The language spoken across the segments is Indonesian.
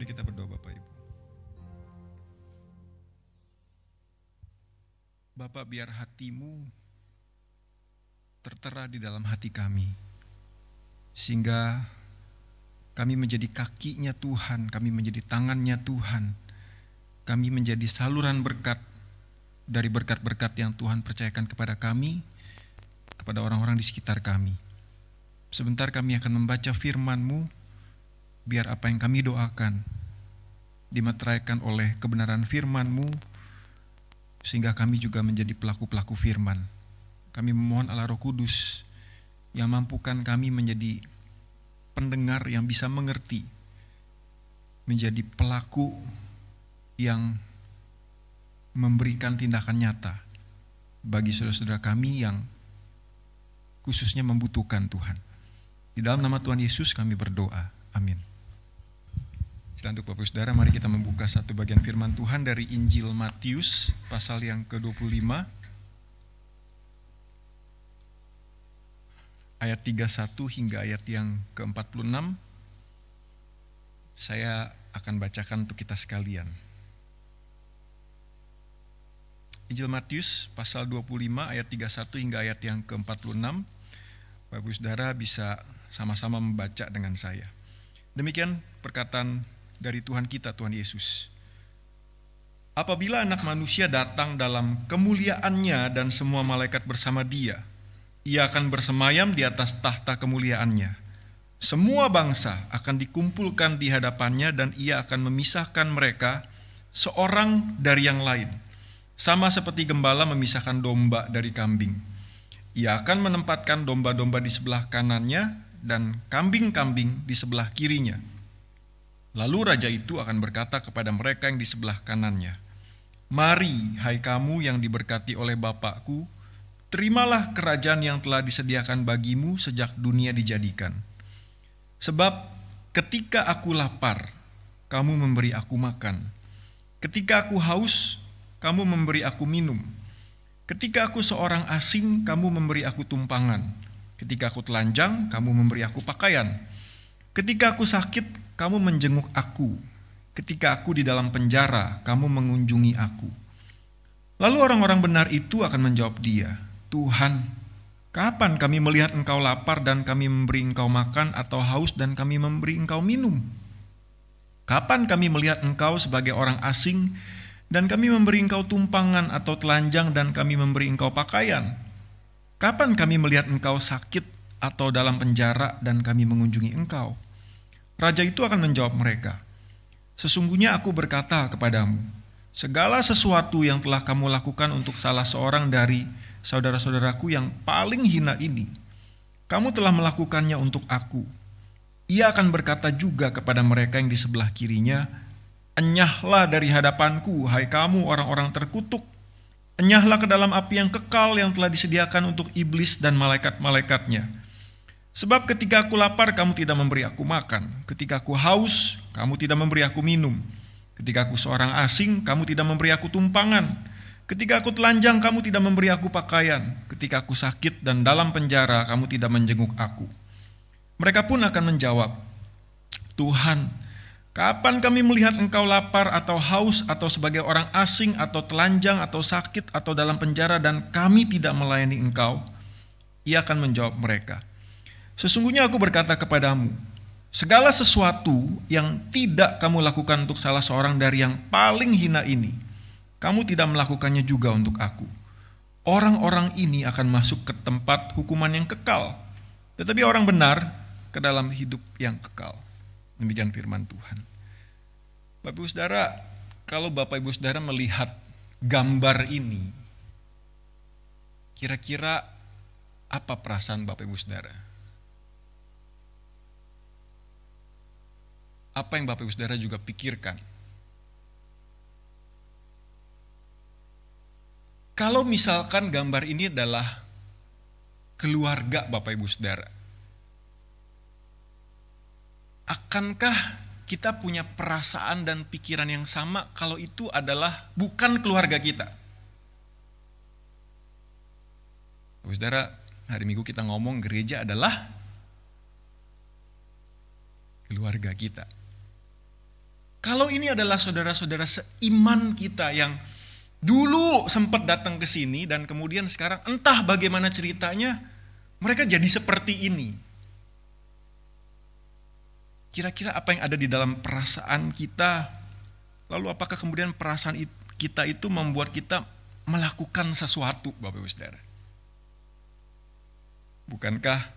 Mari kita berdoa Bapak Ibu. Bapak, biar hati-Mu tertera di dalam hati kami, sehingga kami menjadi kakinya Tuhan, kami menjadi tangannya Tuhan, kami menjadi saluran berkat dari berkat-berkat yang Tuhan percayakan kepada kami, kepada orang-orang di sekitar kami. Sebentar kami akan membaca firman-Mu, biar apa yang kami doakan dimeteraikan oleh kebenaran firman-Mu, sehingga kami juga menjadi pelaku-pelaku firman. Kami memohon Allah Roh Kudus yang mampukan kami menjadi pendengar yang bisa mengerti, menjadi pelaku yang memberikan tindakan nyata bagi saudara-saudara kami yang khususnya membutuhkan Tuhan. Di dalam nama Tuhan Yesus kami berdoa. Amin. Selanjutnya Bapak Saudara, mari kita membuka satu bagian firman Tuhan dari Injil Matius pasal yang ke-25 ayat 31 hingga ayat yang ke-46. Saya akan bacakan untuk kita sekalian. Injil Matius pasal 25 ayat 31 hingga ayat yang ke-46. Bapak Saudara bisa sama-sama membaca dengan saya. Demikian perkataan dari Tuhan kita, Tuhan Yesus. Apabila Anak Manusia datang dalam kemuliaannya dan semua malaikat bersama Dia, Ia akan bersemayam di atas tahta kemuliaannya. Semua bangsa akan dikumpulkan di hadapannya dan Ia akan memisahkan mereka seorang dari yang lain, sama seperti gembala memisahkan domba dari kambing. Ia akan menempatkan domba-domba di sebelah kanannya dan kambing-kambing di sebelah kirinya. Lalu raja itu akan berkata kepada mereka yang di sebelah kanannya, "Mari, hai kamu yang diberkati oleh Bapakku, terimalah kerajaan yang telah disediakan bagimu sejak dunia dijadikan. Sebab ketika aku lapar, kamu memberi aku makan. Ketika aku haus, kamu memberi aku minum. Ketika aku seorang asing, kamu memberi aku tumpangan. Ketika aku telanjang, kamu memberi aku pakaian. Ketika aku sakit, kamu menjenguk aku. Ketika aku di dalam penjara, kamu mengunjungi aku." Lalu orang-orang benar itu akan menjawab Dia, "Tuhan, kapan kami melihat Engkau lapar dan kami memberi Engkau makan, atau haus dan kami memberi Engkau minum? Kapan kami melihat Engkau sebagai orang asing dan kami memberi Engkau tumpangan, atau telanjang dan kami memberi Engkau pakaian? Kapan kami melihat Engkau sakit atau dalam penjara dan kami mengunjungi Engkau?" Raja itu akan menjawab mereka, "Sesungguhnya aku berkata kepadamu, segala sesuatu yang telah kamu lakukan untuk salah seorang dari saudara-saudaraku yang paling hina ini, kamu telah melakukannya untuk aku." Ia akan berkata juga kepada mereka yang di sebelah kirinya, "Enyahlah dari hadapanku, hai kamu orang-orang terkutuk. Enyahlah ke dalam api yang kekal yang telah disediakan untuk iblis dan malaikat-malaikatnya. Sebab ketika aku lapar, kamu tidak memberi aku makan. Ketika aku haus, kamu tidak memberi aku minum. Ketika aku seorang asing, kamu tidak memberi aku tumpangan. Ketika aku telanjang, kamu tidak memberi aku pakaian. Ketika aku sakit dan dalam penjara, kamu tidak menjenguk aku." Mereka pun akan menjawab, "Tuhan, kapan kami melihat Engkau lapar atau haus atau sebagai orang asing atau telanjang atau sakit atau dalam penjara dan kami tidak melayani Engkau?" Ia akan menjawab mereka, "Sesungguhnya aku berkata kepadamu, segala sesuatu yang tidak kamu lakukan untuk salah seorang dari yang paling hina ini, kamu tidak melakukannya juga untuk aku. Orang-orang ini akan masuk ke tempat hukuman yang kekal, tetapi orang benar ke dalam hidup yang kekal." Demikian firman Tuhan. Bapak Ibu Saudara, kalau Bapak Ibu Saudara melihat gambar ini, kira-kira apa perasaan Bapak Ibu Saudara? Apa yang Bapak Ibu Saudara juga pikirkan? Kalau misalkan gambar ini adalah keluarga Bapak Ibu Saudara, akankah kita punya perasaan dan pikiran yang sama kalau itu adalah bukan keluarga kita? Bapak Saudara, hari Minggu kita ngomong gereja adalah keluarga kita. Kalau ini adalah saudara-saudara seiman kita yang dulu sempat datang ke sini dan kemudian sekarang entah bagaimana ceritanya, mereka jadi seperti ini. Kira-kira apa yang ada di dalam perasaan kita? Lalu apakah kemudian perasaan kita itu membuat kita melakukan sesuatu, Bapak Ibu Saudara? Bukankah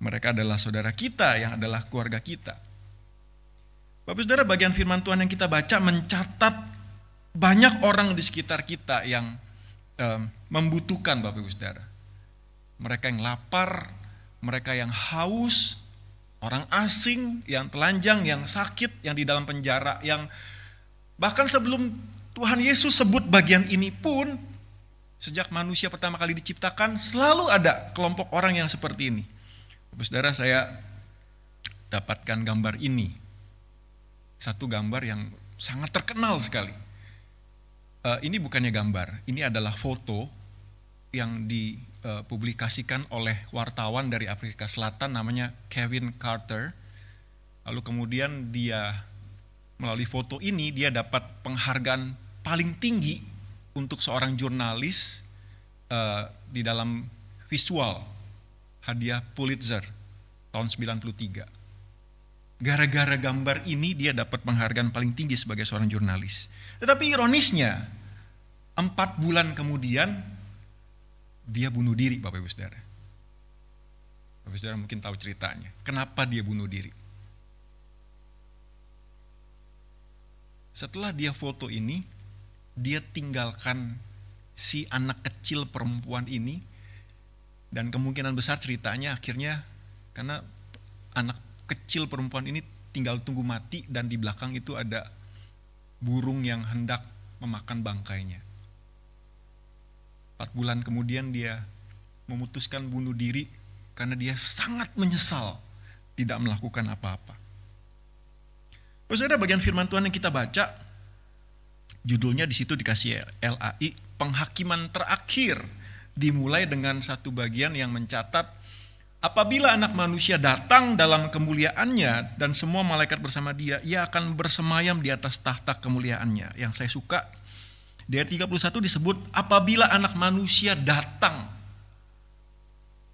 mereka adalah saudara kita yang adalah keluarga kita? Bapak Ibu Saudara, bagian firman Tuhan yang kita baca mencatat banyak orang di sekitar kita yang membutuhkan, Bapak Ibu Saudara. Mereka yang lapar, mereka yang haus, orang asing, yang telanjang, yang sakit, yang di dalam penjara, yang bahkan sebelum Tuhan Yesus sebut bagian ini pun, sejak manusia pertama kali diciptakan, selalu ada kelompok orang yang seperti ini. Bapak Saudara, saya dapatkan gambar ini. Satu gambar yang sangat terkenal sekali. Ini bukannya gambar, ini adalah foto yang dipublikasikan oleh wartawan dari Afrika Selatan namanya Kevin Carter. Lalu kemudian dia melalui foto ini dia dapat penghargaan paling tinggi untuk seorang jurnalis di dalam visual, hadiah Pulitzer tahun 93. Gara-gara gambar ini dia dapat penghargaan paling tinggi sebagai seorang jurnalis. Tetapi ironisnya 4 bulan kemudian dia bunuh diri, Bapak Ibu Saudara. Bapak Ibu Saudara mungkin tahu ceritanya. Kenapa dia bunuh diri? Setelah dia foto ini, dia tinggalkan si anak kecil perempuan ini, dan kemungkinan besar ceritanya akhirnya karena anak kecil perempuan ini tinggal tunggu mati dan di belakang itu ada burung yang hendak memakan bangkainya. 4 bulan kemudian dia memutuskan bunuh diri karena dia sangat menyesal tidak melakukan apa-apa. Saudara, bagian firman Tuhan yang kita baca, judulnya di situ dikasih LAI, penghakiman terakhir, dimulai dengan satu bagian yang mencatat, apabila anak manusia datang dalam kemuliaannya dan semua malaikat bersama dia, ia akan bersemayam di atas tahta kemuliaannya. Yang saya suka, di ayat 31 disebut, apabila anak manusia datang.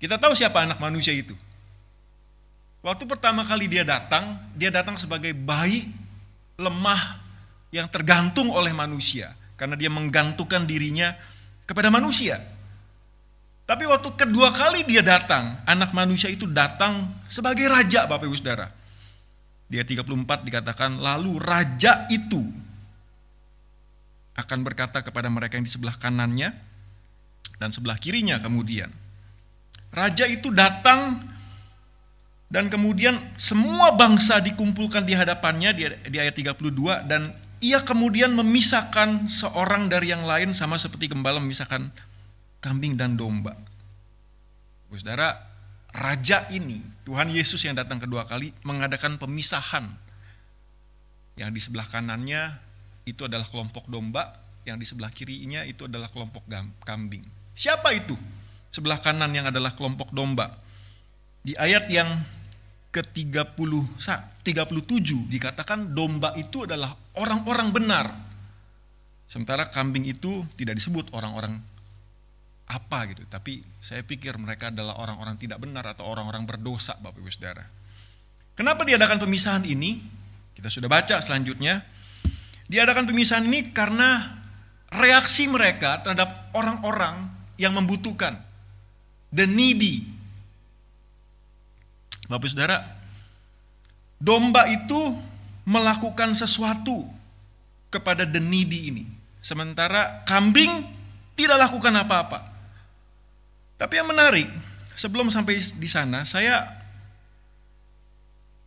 Kita tahu siapa anak manusia itu. Waktu pertama kali dia datang sebagai bayi lemah yang tergantung oleh manusia. Karena dia menggantungkan dirinya kepada manusia. Tapi waktu kedua kali dia datang, anak manusia itu datang sebagai raja, Bapak Ibu Saudara. Di ayat 34 dikatakan, lalu raja itu akan berkata kepada mereka yang di sebelah kanannya dan sebelah kirinya kemudian. Raja itu datang dan kemudian semua bangsa dikumpulkan di hadapannya di ayat 32, dan ia kemudian memisahkan seorang dari yang lain sama seperti gembala memisahkan kambing dan domba. Saudara, raja ini, Tuhan Yesus yang datang kedua kali, mengadakan pemisahan. Yang di sebelah kanannya itu adalah kelompok domba, yang di sebelah kirinya itu adalah kelompok kambing. Siapa itu? Sebelah kanan yang adalah kelompok domba. Di ayat yang ke-37 dikatakan domba itu adalah orang-orang benar. Sementara kambing itu tidak disebut orang-orang apa gitu, tapi saya pikir mereka adalah orang-orang tidak benar atau orang-orang berdosa, Bapak Ibu Saudara. Kenapa diadakan pemisahan ini? Kita sudah baca selanjutnya. Diadakan pemisahan ini karena reaksi mereka terhadap orang-orang yang membutuhkan, the needy. Bapak Saudara, domba itu melakukan sesuatu kepada the needy ini. Sementara kambing tidak lakukan apa-apa. Tapi yang menarik, sebelum sampai di sana, saya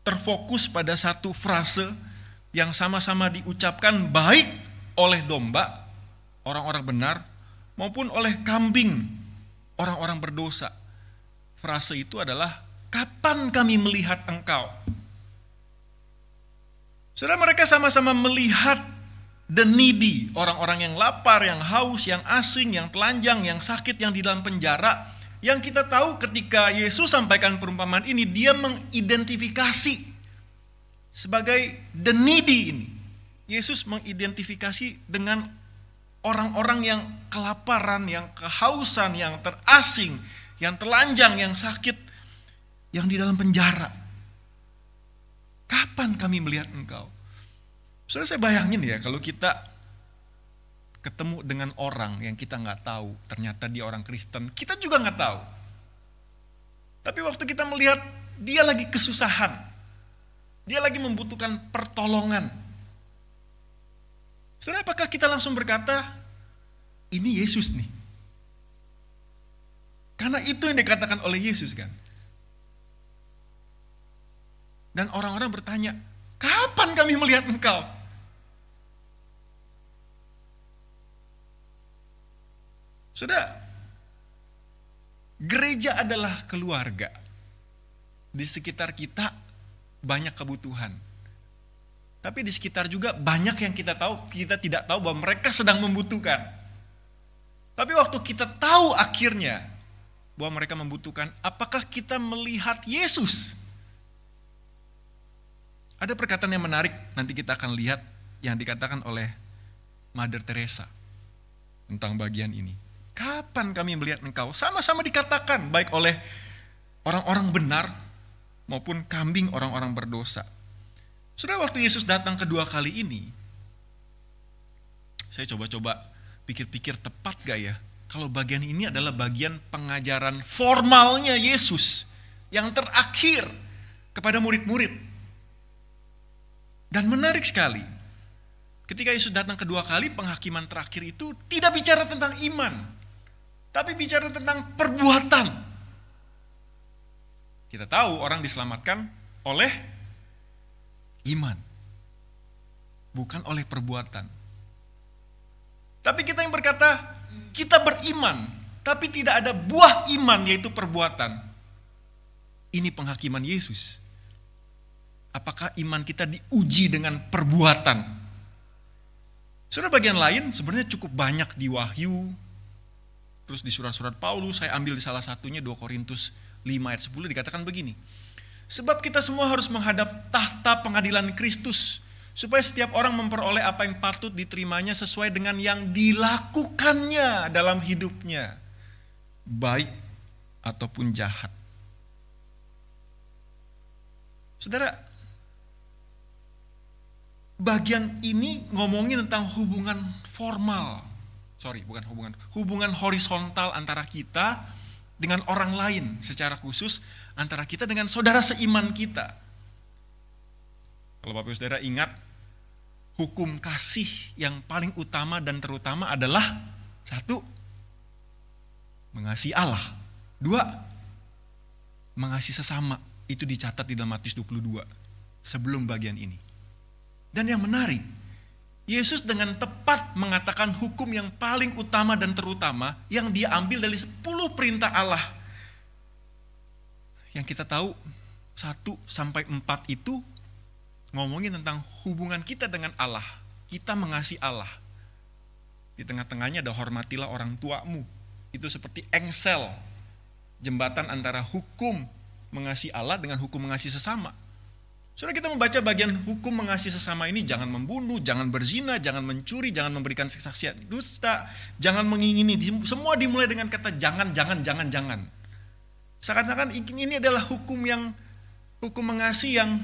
terfokus pada satu frase yang sama-sama diucapkan baik oleh domba, orang-orang benar, maupun oleh kambing, orang-orang berdosa. Frase itu adalah, kapan kami melihat engkau? Saudara, mereka sama-sama melihat the needy, orang-orang yang lapar, yang haus, yang asing, yang telanjang, yang sakit, yang di dalam penjara. Yang kita tahu ketika Yesus sampaikan perumpamaan ini, dia mengidentifikasi sebagai the needy ini. Yesus mengidentifikasi dengan orang-orang yang kelaparan, yang kehausan, yang terasing, yang telanjang, yang sakit, yang di dalam penjara. Kapan kami melihat engkau? Saudara, saya bayangin ya, kalau kita ketemu dengan orang yang kita nggak tahu, ternyata dia orang Kristen, kita juga nggak tahu. Tapi waktu kita melihat dia lagi kesusahan, dia lagi membutuhkan pertolongan, saudara, apakah kita langsung berkata, ini Yesus nih? Karena itu yang dikatakan oleh Yesus kan. Dan orang-orang bertanya, kapan kami melihat engkau? Saudara, gereja adalah keluarga. Di sekitar kita banyak kebutuhan. Tapi di sekitar juga banyak yang kita tidak tahu bahwa mereka sedang membutuhkan. Tapi waktu kita tahu akhirnya bahwa mereka membutuhkan, apakah kita melihat Yesus? Ada perkataan yang menarik, nanti kita akan lihat yang dikatakan oleh Mother Teresa tentang bagian ini. Kapan kami melihat engkau? Sama-sama dikatakan baik oleh orang-orang benar maupun kambing orang-orang berdosa. Sudah waktu Yesus datang kedua kali ini, saya coba-coba pikir-pikir tepat gak ya? Kalau bagian ini adalah bagian pengajaran formalnya Yesus yang terakhir kepada murid-murid. Dan menarik sekali, ketika Yesus datang kedua kali, penghakiman terakhir itu tidak bicara tentang iman, tapi bicara tentang perbuatan. Kita tahu orang diselamatkan oleh iman, bukan oleh perbuatan. Tapi kita yang berkata, kita beriman, tapi tidak ada buah iman, yaitu perbuatan. Ini penghakiman Yesus. Apakah iman kita diuji dengan perbuatan? Saudara, bagian lain sebenarnya cukup banyak di Wahyu, terus di surat-surat Paulus, saya ambil di salah satunya 2 Korintus 5 ayat 10 dikatakan begini. Sebab kita semua harus menghadap tahta pengadilan Kristus, supaya setiap orang memperoleh apa yang patut diterimanya sesuai dengan yang dilakukannya dalam hidupnya, baik ataupun jahat. Saudara, bagian ini ngomongin tentang hubungan formal. Hubungan horizontal antara kita dengan orang lain, secara khusus antara kita dengan saudara seiman kita. Kalau Bapak Saudara ingat, hukum kasih yang paling utama dan terutama adalah 1, mengasihi Allah. 2, mengasihi sesama. Itu dicatat di dalam Matius 22 sebelum bagian ini. Dan yang menarik, Yesus dengan tepat mengatakan hukum yang paling utama dan terutama yang dia ambil dari 10 perintah Allah. Yang kita tahu 1-4 itu ngomongin tentang hubungan kita dengan Allah. Kita mengasihi Allah. Di tengah-tengahnya ada hormatilah orang tuamu. Itu seperti engsel, jembatan antara hukum mengasihi Allah dengan hukum mengasihi sesama. Saudara, kita membaca bagian hukum mengasihi sesama ini, jangan membunuh, jangan berzina, jangan mencuri, jangan memberikan kesaksian dusta, jangan mengingini. Semua dimulai dengan kata jangan. Seakan-akan ini adalah hukum mengasihi yang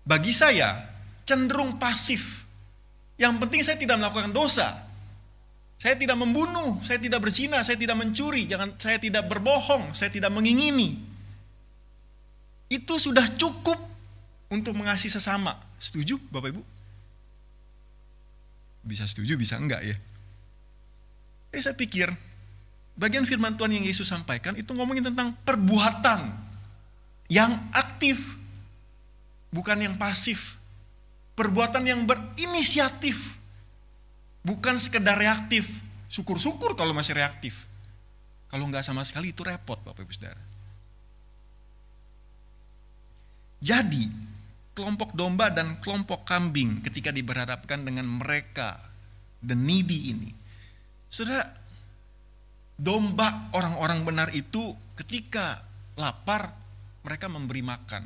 bagi saya cenderung pasif. Yang penting saya tidak melakukan dosa. Saya tidak membunuh, saya tidak berzina, saya tidak mencuri, saya tidak berbohong, saya tidak mengingini. Itu sudah cukup untuk mengasihi sesama. Setuju Bapak Ibu? Bisa setuju, bisa enggak ya? Saya pikir bagian firman Tuhan yang Yesus sampaikan itu ngomongin tentang perbuatan yang aktif, bukan yang pasif. Perbuatan yang berinisiatif, bukan sekedar reaktif. Syukur-syukur kalau masih reaktif. Kalau enggak sama sekali itu repot Bapak Ibu Saudara. Jadi kelompok domba dan kelompok kambing ketika diberhadapkan dengan mereka, the needy ini. Saudara, domba orang-orang benar itu ketika lapar, mereka memberi makan.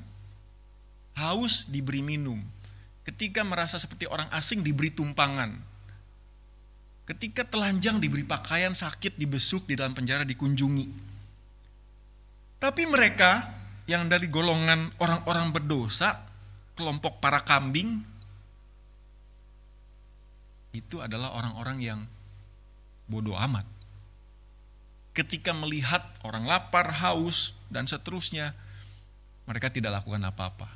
haus diberi minum, ketika merasa seperti orang asing diberi tumpangan, ketika telanjang diberi pakaian, sakit dibesuk, di dalam penjara dikunjungi. Tapi mereka yang dari golongan orang-orang berdosa, kelompok para kambing, itu adalah orang-orang yang bodoh amat. Ketika melihat orang lapar, haus, dan seterusnya, mereka tidak lakukan apa-apa.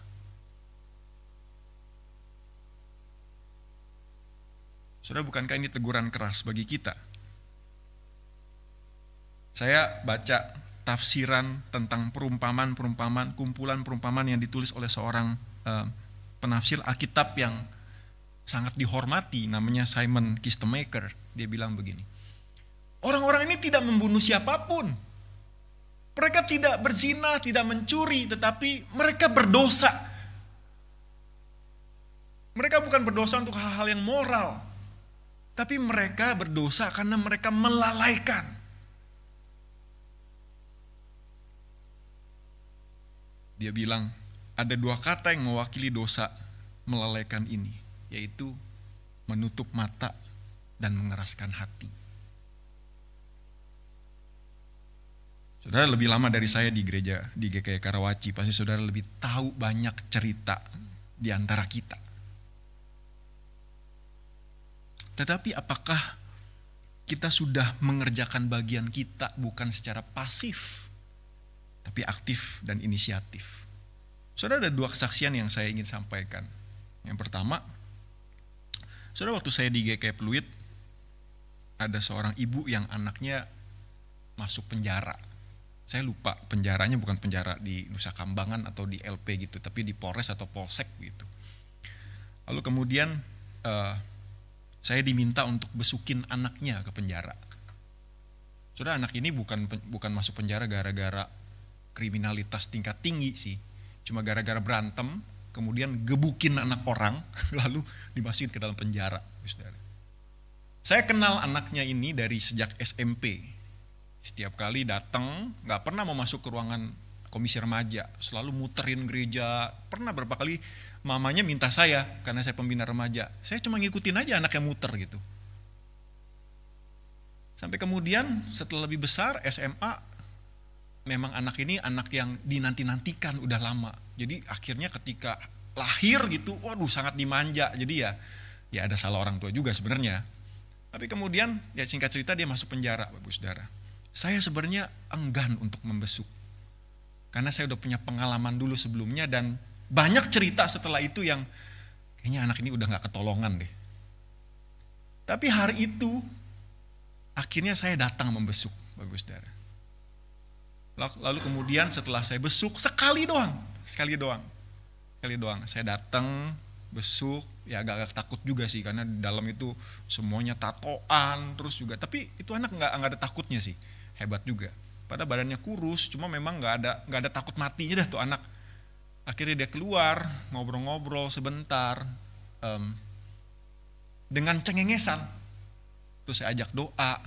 Saudara, bukankah ini teguran keras bagi kita? Saya baca tafsiran tentang perumpamaan-perumpamaan, kumpulan perumpamaan yang ditulis oleh seorang penafsir Alkitab yang sangat dihormati, namanya Simon Kistemaker. Dia bilang begini, orang-orang ini tidak membunuh siapapun. Mereka tidak berzina, tidak mencuri, tetapi mereka berdosa. Mereka bukan berdosa untuk hal-hal yang moral, tapi mereka berdosa karena mereka melalaikan. Dia bilang, ada dua kata yang mewakili dosa melalaikan ini, yaitu menutup mata dan mengeraskan hati. Saudara lebih lama dari saya di gereja di GKI Karawaci, pasti saudara lebih tahu banyak cerita di antara kita. Tetapi apakah kita sudah mengerjakan bagian kita bukan secara pasif, tapi aktif dan inisiatif? Saudara, ada dua kesaksian yang saya ingin sampaikan. Yang pertama, saudara, waktu saya di GKI Pluit, ada seorang ibu yang anaknya masuk penjara. Saya lupa penjaranya, bukan penjara di Nusa Kambangan atau di LP gitu, tapi di Polres atau Polsek gitu. Lalu kemudian saya diminta untuk besukin anaknya ke penjara. Saudara, anak ini bukan masuk penjara gara-gara kriminalitas tingkat tinggi sih, cuma gara-gara berantem, kemudian gebukin anak orang, lalu dimasukin ke dalam penjara. Saudara, saya kenal anaknya ini dari sejak SMP. Setiap kali datang, gak pernah mau masuk ke ruangan komisi remaja, selalu muterin gereja. Pernah berapa kali mamanya minta saya, karena saya pembina remaja, saya cuma ngikutin aja anaknya muter gitu. Sampai kemudian setelah lebih besar, SMA, memang anak ini anak yang dinanti-nantikan udah lama. Jadi akhirnya ketika lahir gitu, waduh sangat dimanja. Jadi ya ada salah orang tua juga sebenarnya. Tapi kemudian ya singkat cerita dia masuk penjara, Bapak Saudara. Saya sebenarnya enggan untuk membesuk, karena saya udah punya pengalaman dulu sebelumnya, dan banyak cerita setelah itu yang kayaknya anak ini udah gak ketolongan deh. Tapi hari itu akhirnya saya datang membesuk, Bapak Saudara. Lalu kemudian setelah saya besuk, sekali doang saya datang besuk, ya agak takut juga sih, karena di dalam itu semuanya tatoan terus juga. Tapi itu anak nggak ada takutnya sih, hebat juga. Pada badannya kurus, cuma memang nggak ada takut matinya dah tuh anak. Akhirnya dia keluar ngobrol-ngobrol sebentar dengan cengengesan. Terus saya ajak doa.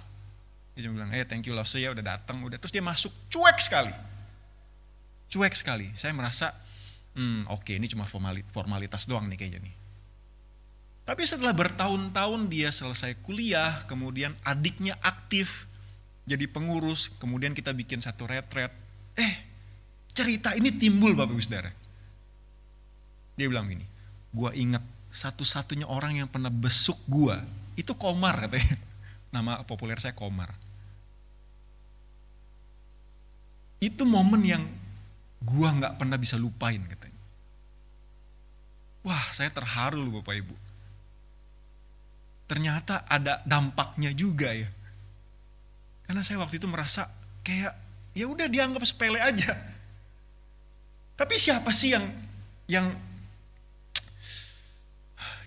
Dia cuma bilang, thank you Lose ya udah datang, udah. Terus dia masuk cuek sekali. Saya merasa oke, ini cuma formalitas doang nih kayaknya nih. Tapi setelah bertahun-tahun dia selesai kuliah, kemudian adiknya aktif jadi pengurus, kemudian kita bikin satu retret. Cerita ini timbul, Bapak Ibu Saudara. Dia bilang gini, gua ingat satu-satunya orang yang pernah besuk gua itu Komar, katanya. Nama populer saya Komar. Itu momen yang gua nggak pernah bisa lupain, katanya. Wah, saya terharu loh Bapak Ibu. Ternyata ada dampaknya juga ya. Karena saya waktu itu merasa kayak ya udah dianggap sepele aja. Tapi siapa sih yang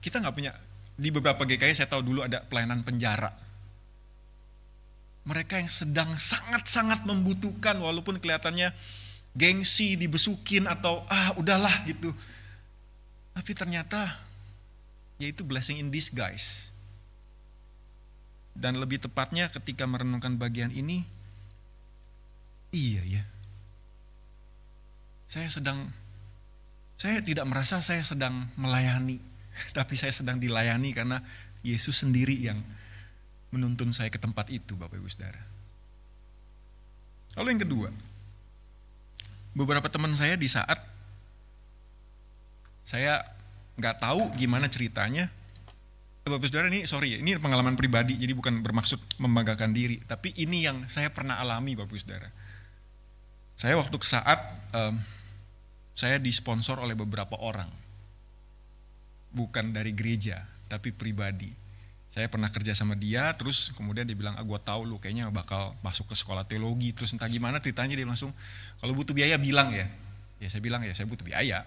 kita nggak punya. Di beberapa GKI saya tahu dulu ada pelayanan penjara. Mereka yang sedang sangat-sangat membutuhkan, walaupun kelihatannya gengsi dibesukin atau udahlah gitu. Tapi ternyata yaitu blessing in disguise. Dan lebih tepatnya ketika merenungkan bagian ini, iya ya. Saya sedang Saya tidak merasa saya sedang melayani, tapi saya sedang dilayani karena Yesus sendiri yang menuntun saya ke tempat itu, Bapak Ibu Saudara. Lalu yang kedua, beberapa teman saya di saat saya nggak tahu gimana ceritanya, Bapak Ibu Saudara, ini pengalaman pribadi, jadi bukan bermaksud membanggakan diri, tapi ini yang saya pernah alami, Bapak Ibu Saudara. Saya waktu ke saat saya disponsor oleh beberapa orang, bukan dari gereja, tapi pribadi. Saya pernah kerja sama dia, terus kemudian dia bilang, gue tahu lu kayaknya bakal masuk ke sekolah teologi, terus entah gimana ceritanya dia langsung, kalau butuh biaya bilang ya. Ya saya bilang ya saya butuh biaya.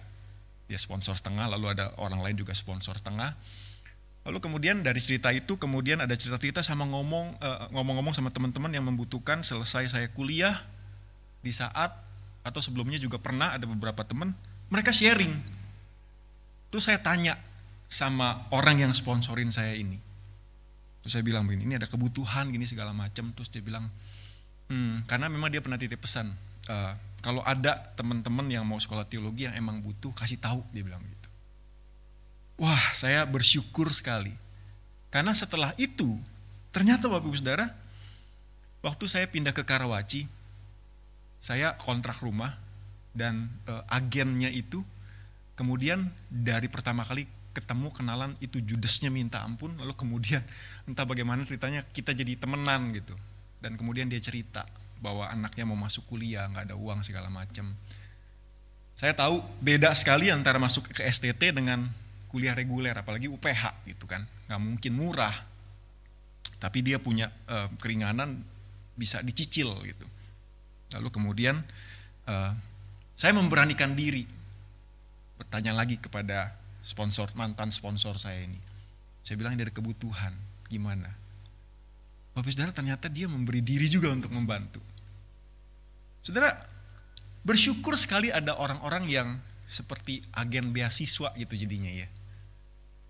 Dia sponsor setengah, lalu ada orang lain juga sponsor setengah. Lalu kemudian dari cerita itu, kemudian ada cerita-cerita sama ngomong-ngomong sama teman-teman yang membutuhkan selesai saya kuliah, di saat atau sebelumnya juga pernah ada beberapa teman, mereka sharing. Terus saya tanya sama orang yang sponsorin saya ini. Terus saya bilang begini, ini ada kebutuhan gini segala macam. Terus dia bilang, karena memang dia pernah titip pesan, kalau ada teman-teman yang mau sekolah teologi yang emang butuh, kasih tahu, dia bilang gitu. Wah, saya bersyukur sekali. Karena setelah itu, ternyata Bapak Ibu Saudara, waktu saya pindah ke Karawaci, saya kontrak rumah dan agennya itu kemudian dari pertama kali ketemu kenalan itu judesnya minta ampun, lalu kemudian entah bagaimana ceritanya kita jadi temenan gitu, dan kemudian dia cerita bahwa anaknya mau masuk kuliah, nggak ada uang segala macam. Saya tahu beda sekali antara masuk ke STT dengan kuliah reguler, apalagi UPH gitu kan, nggak mungkin murah, tapi dia punya keringanan bisa dicicil gitu. Lalu kemudian saya memberanikan diri bertanya lagi kepada mantan sponsor saya ini. Saya bilang ini ada kebutuhan, gimana? Bapak Saudara, ternyata dia memberi diri juga untuk membantu. Saudara, bersyukur sekali ada orang-orang yang seperti agen beasiswa gitu jadinya ya.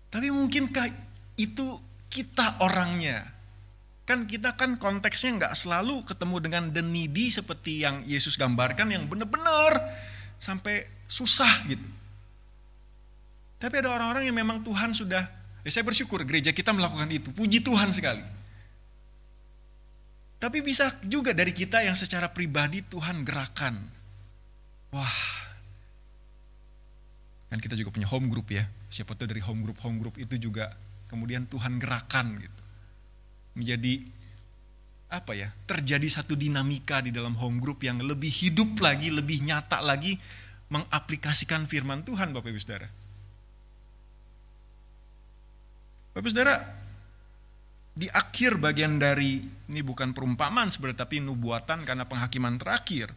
Tapi mungkinkah itu kita orangnya? Kan kita kan konteksnya nggak selalu ketemu dengan the needy seperti yang Yesus gambarkan yang benar-benar sampai susah gitu. Tapi ada orang-orang yang memang Tuhan sudah, saya bersyukur gereja kita melakukan itu, puji Tuhan sekali. Tapi bisa juga dari kita yang secara pribadi Tuhan gerakan. Wah, kan kita juga punya home group ya, siapa tahu dari home group itu juga kemudian Tuhan gerakan gitu. Menjadi terjadi satu dinamika di dalam home group yang lebih hidup lagi, lebih nyata lagi mengaplikasikan firman Tuhan, Bapak Ibu Saudara. Bapak Ibu Saudara, di akhir bagian dari, ini bukan perumpamaan sebenarnya tapi nubuatan karena penghakiman terakhir,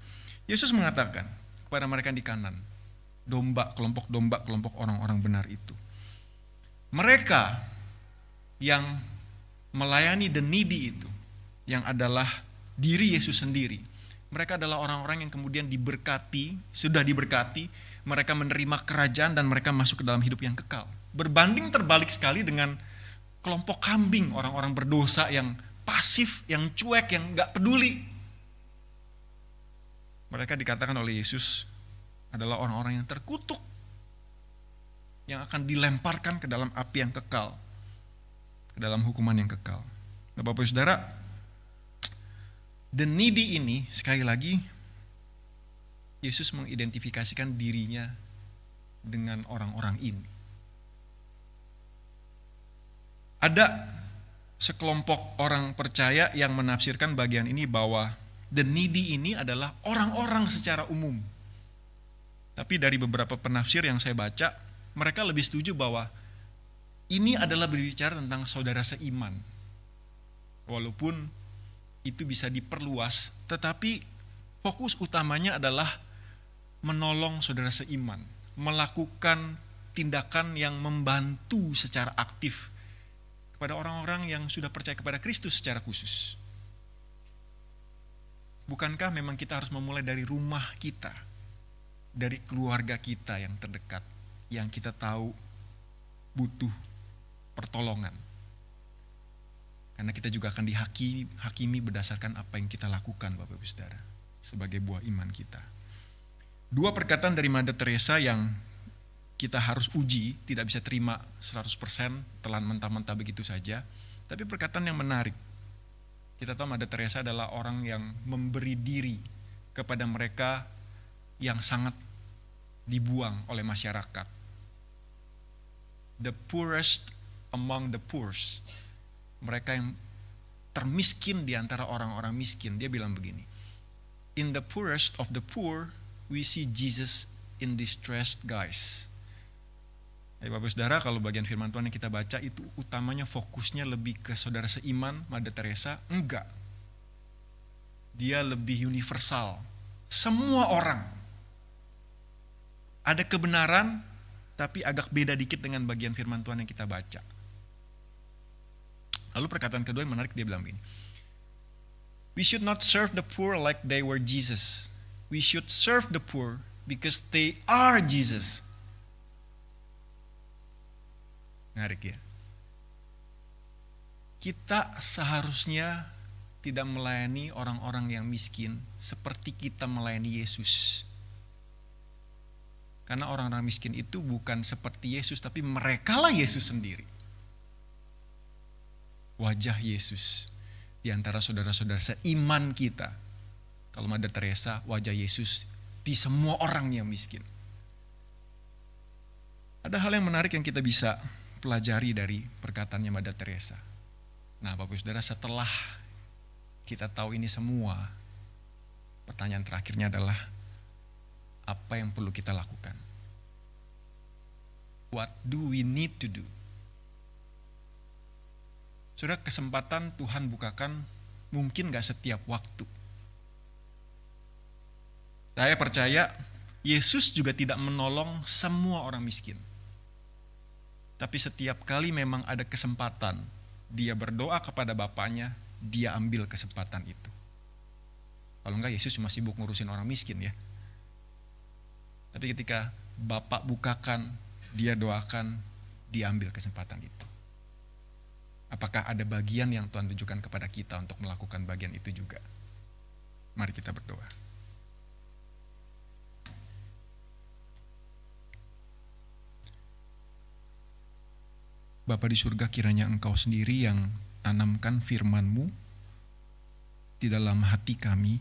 Yesus mengatakan kepada mereka di kanan, kelompok orang-orang benar itu. Mereka yang melayani the needy itu, yang adalah diri Yesus sendiri. Mereka adalah orang-orang yang kemudian sudah diberkati, mereka menerima kerajaan dan mereka masuk ke dalam hidup yang kekal. Berbanding terbalik sekali dengan kelompok kambing, orang-orang berdosa yang pasif, yang cuek, yang gak peduli. Mereka dikatakan oleh Yesus adalah orang-orang yang terkutuk, yang akan dilemparkan ke dalam api yang kekal, ke dalam hukuman yang kekal. Nah, Bapak Ibu Saudara, the needy ini sekali lagi Yesus mengidentifikasikan dirinya dengan orang-orang ini. Ada sekelompok orang percaya yang menafsirkan bagian ini bahwa the needy ini adalah orang-orang secara umum. Tapi dari beberapa penafsir yang saya baca, mereka lebih setuju bahwa ini adalah berbicara tentang saudara seiman. Walaupun itu bisa diperluas, tetapi fokus utamanya adalah menolong saudara seiman, melakukan tindakan yang membantu secara aktif kepada orang-orang yang sudah percaya kepada Kristus secara khusus. Bukankah memang kita harus memulai dari rumah kita, dari keluarga kita yang terdekat, yang kita tahu butuh pertolongan. Karena kita juga akan dihakimi berdasarkan apa yang kita lakukan, Bapak Ibu Saudara, sebagai buah iman kita. Dua perkataan dari Mother Teresa yang kita harus uji, tidak bisa terima 100% telan mentah-mentah begitu saja. Tapi perkataan yang menarik, kita tahu Mother Teresa adalah orang yang memberi diri kepada mereka yang sangat dibuang oleh masyarakat. The poorest among the poor. Mereka yang termiskin di antara orang-orang miskin. Dia bilang begini, in the poorest of the poor, we see Jesus in distressed guys. Bapak saudara, kalau bagian firman Tuhan yang kita baca itu utamanya fokusnya lebih ke saudara seiman, Mother Teresa. Enggak. Dia lebih universal. Semua orang. Ada kebenaran, tapi agak beda dikit dengan bagian firman Tuhan yang kita baca. Lalu perkataan kedua yang menarik, dia bilang begini, we should not serve the poor like they were Jesus. We should serve the poor because they are Jesus. Menarik ya. Kita seharusnya tidak melayani orang-orang yang miskin seperti kita melayani Yesus. Karena orang-orang miskin itu bukan seperti Yesus, tapi merekalah Yesus sendiri. Wajah Yesus di antara saudara-saudara seiman kita. Kalau Mother Teresa, wajah Yesus di semua orang yang miskin. Ada hal yang menarik yang kita bisa pelajari dari perkataannya Mother Teresa. Nah, Bapak Saudara, setelah kita tahu ini semua, pertanyaan terakhirnya adalah apa yang perlu kita lakukan? What do we need to do? Saudara, kesempatan Tuhan bukakan mungkin gak setiap waktu. Saya percaya Yesus juga tidak menolong semua orang miskin. Tapi setiap kali memang ada kesempatan, dia berdoa kepada Bapaknya, dia ambil kesempatan itu. Kalau enggak, Yesus cuma sibuk ngurusin orang miskin ya. Tapi ketika Bapak bukakan, dia doakan, dia ambil kesempatan itu. Apakah ada bagian yang Tuhan tunjukkan kepada kita untuk melakukan bagian itu juga? Mari kita berdoa. Bapa di surga, kiranya Engkau sendiri yang tanamkan firman-Mu di dalam hati kami,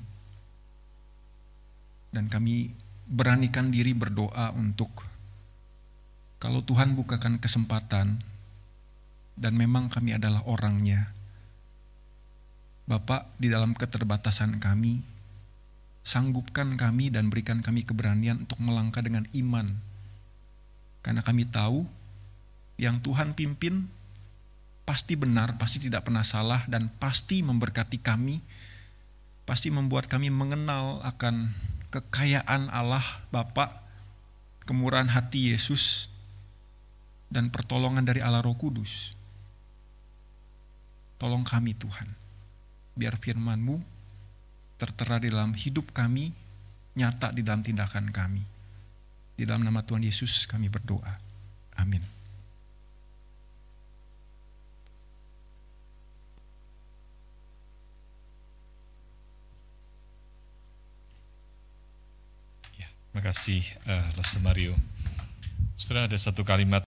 dan kami beranikan diri berdoa untuk kalau Tuhan bukakan kesempatan dan memang kami adalah orangnya, Bapak, di dalam keterbatasan kami, sanggupkan kami dan berikan kami keberanian untuk melangkah dengan iman, karena kami tahu yang Tuhan pimpin pasti benar, pasti tidak pernah salah, dan pasti memberkati kami, pasti membuat kami mengenal akan kekayaan Allah Bapa, kemurahan hati Yesus, dan pertolongan dari Allah Roh Kudus. Tolong kami Tuhan, biar firman-Mu tertera di dalam hidup kami, nyata di dalam tindakan kami. Di dalam nama Tuhan Yesus kami berdoa. Amin. Terima kasih, Pastor Mario. Saudara, ada satu kalimat